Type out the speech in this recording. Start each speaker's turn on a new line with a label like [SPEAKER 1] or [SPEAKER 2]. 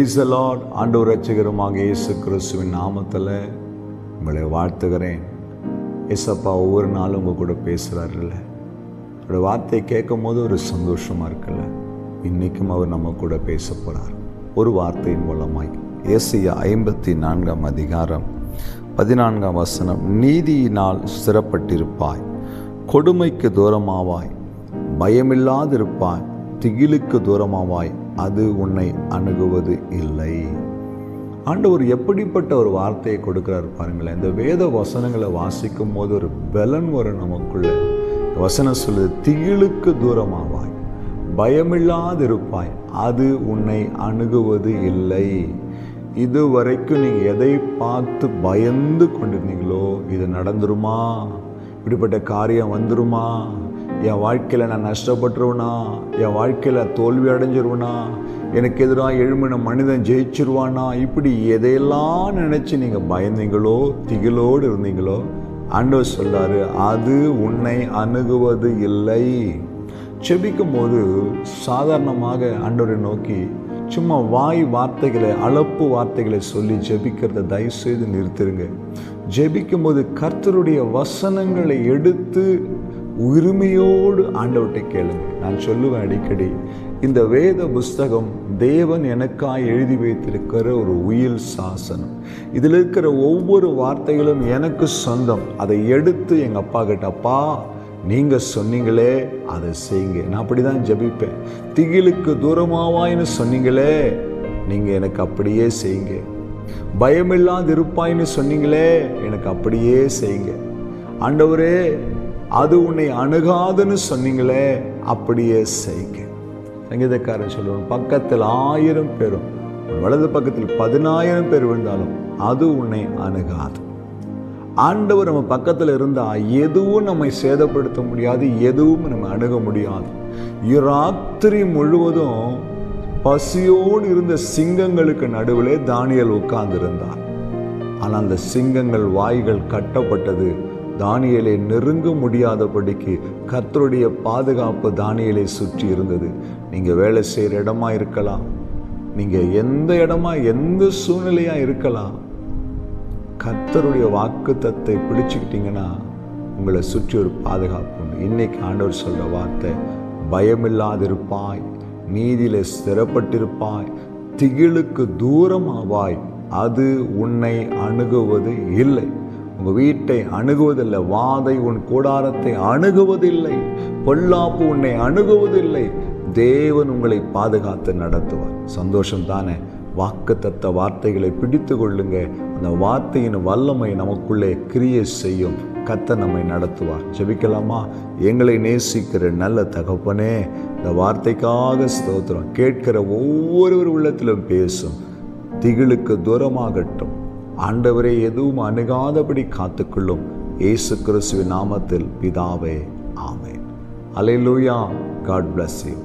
[SPEAKER 1] Praise the Lord. ஆண்டவர் இரட்சகருமாக இயேசு கிறிஸ்துவின் நாமத்தில் உங்களை வாழ்த்துகிறேன். ஏசப்பா ஒவ்வொரு நாளும் உங்கள் கூட பேசுகிறாருல்ல, அவருடைய வார்த்தையை கேட்கும் போது ஒரு சந்தோஷமாக இருக்குல்ல. இன்றைக்கும் அவர் நம்ம கூட பேச போகிறார் ஒரு வார்த்தையின் மூலமாய். ஏசாயா 54 அதிகாரம் 14 வசனம். நீதியினால் ஸ்திரப்பட்டிருப்பாய், கொடுமைக்கு தூரமாவாய், பயமில்லாதிருப்பாய், திகிலுக்கு தூரமாவாய், அது உன்னை அணுகுவது இல்லை. ஆண்டவர் எப்படிப்பட்ட ஒரு வார்த்தையை கொடுக்கிறார் பாருங்களேன். இந்த வேத வசனங்களை வாசிக்கும் போது ஒரு பலன் வரும் நமக்குள்ள. வசனம் சொல்லுது, திகிலுக்கு தூரமாவாய், பயமில்லாதிருப்பாய், அது உன்னை அணுகுவது இல்லை. இதுவரைக்கும் நீங்கள் எதை பார்த்து பயந்து கொண்டிருந்தீங்களோ, இது நடந்துருமா, இப்படிப்பட்ட காரியம் வந்துருமா, என் வாழ்க்கையில் நான் நஷ்டப்பட்டுருவேனா, என் வாழ்க்கையில் தோல்வி அடைஞ்சிருவேனா, எனக்கு எதிராக எழும்பின மனிதன் ஜெயிச்சிருவானா, இப்படி எதையெல்லாம் நினச்சி நீங்கள் பயந்தீங்களோ, திகிலோடு இருந்தீங்களோ, ஆண்டவர் சொல்றாரு, அது உன்னை அணுகுவது இல்லை. செபிக்கும் போது சாதாரணமாக ஆண்டவரை நோக்கி சும்மா வாய் வார்த்தைகளை, அளப்பு வார்த்தைகளை சொல்லி ஜெபிக்கிறத தயவு செய்து நிறுத்திருங்க. ஜெபிக்கும் போது கர்த்தருடைய வசனங்களை எடுத்து உரிமையோடு ஆண்டவர்கிட்ட கேளுங்க. நான் சொல்லுவேன் அடிக்கடி, இந்த வேத புஸ்தகம் தேவன் எனக்காக எழுதி வைத்திருக்கிற ஒரு உயில் சாசனம். இதில் இருக்கிற ஒவ்வொரு வார்த்தைகளும் எனக்கு சொந்தம். அதை எடுத்து எங்கள் அப்பா கிட்ட, அப்பா நீங்கள் சொன்னீங்களே அதை செய்யுங்க. நான் அப்படி தான் ஜெபிப்பேன். திகிலுக்கு தூரமாவாயின்னு சொன்னீங்களே, நீங்கள் எனக்கு அப்படியே செய்யுங்க. பயமில்லாது இருப்பாயின்னு சொன்னீங்களே, எனக்கு அப்படியே செய்யுங்க. ஆண்டவரே, அது உன்னை அணுகாதுன்னு சொன்னீங்களே, அப்படியே செய்யுங்க. சங்கீதக்காரன் சொல்லுவான், பக்கத்தில் 1000 பேரும் வலது பக்கத்தில் 10,000 பேர் விழுந்தாலும் அது உன்னை அணுகாது. ஆண்டவர் நம்ம பக்கத்தில் இருந்தால் எதுவும் நம்மை சேதப்படுத்த முடியாது, எதுவும் நம்ம அணுக முடியாது. ராத்திரி முழுவதும் பசியோடு இருந்த சிங்கங்களுக்கு நடுவிலே தானியேல் உட்கார்ந்திருந்தார். ஆனால் அந்த சிங்கங்கள் வாய்கள் கட்டப்பட்டது. தானியேலை நெருங்க முடியாதபடிக்கு கர்த்தருடைய பாதுகாப்பு தானியேலை சுற்றி இருந்தது. நீங்கள் வேலை செய்கிற இடமா இருக்கலாம், நீங்கள் எந்த இடமா எந்த சூழ்நிலையா இருக்கலாம், கர்த்தருடைய வாக்குத்தத்தை பிடிச்சுக்கிட்டீங்கன்னா உங்களை சுற்றி ஒரு பாதுகாப்பு உண்டு. இன்னைக்கு ஆண்டவர் சொல்ற வார்த்தை, பயமில்லாதிருப்பாய், நீதியில ஸ்திரப்பட்டிருப்பாய், திகிலுக்கு தூரமாவாய், அது உன்னை அணுகுவது இல்லை. உங்கள் வீட்டை அணுகுவதில்லை, வாதை உன் கூடாரத்தை அணுகுவதில்லை, பொல்லாப்பு உன்னை அணுகுவதில்லை. தேவன் உங்களை பாதுகாத்து நடத்துவார். சந்தோஷம் தானே? வாக்குத்தத்த வார்த்தைகளை பிடித்து கொள்ளுங்க. அந்த வார்த்தையின் வல்லமை நமக்குள்ளே கிரியை செய்யும். கர்த்தர் நம்மை நடத்துவார். ஜெபிக்கலாமா? எங்களை நேசிக்கிற நல்ல தகப்பனே, இந்த வார்த்தைக்காக ஸ்தோத்திரம். கேட்கிற ஒவ்வொரு உள்ளத்திலும் பேசும். திகிலுக்கு தூரமாகட்டும். ஆண்டவரே, எதுவும் அணுகாதபடி காத்துக்கொள்ளும். இயேசு கிறிஸ்துவின் நாமத்தில் பிதாவே, ஆமென். அல்லேலூயா. God bless you.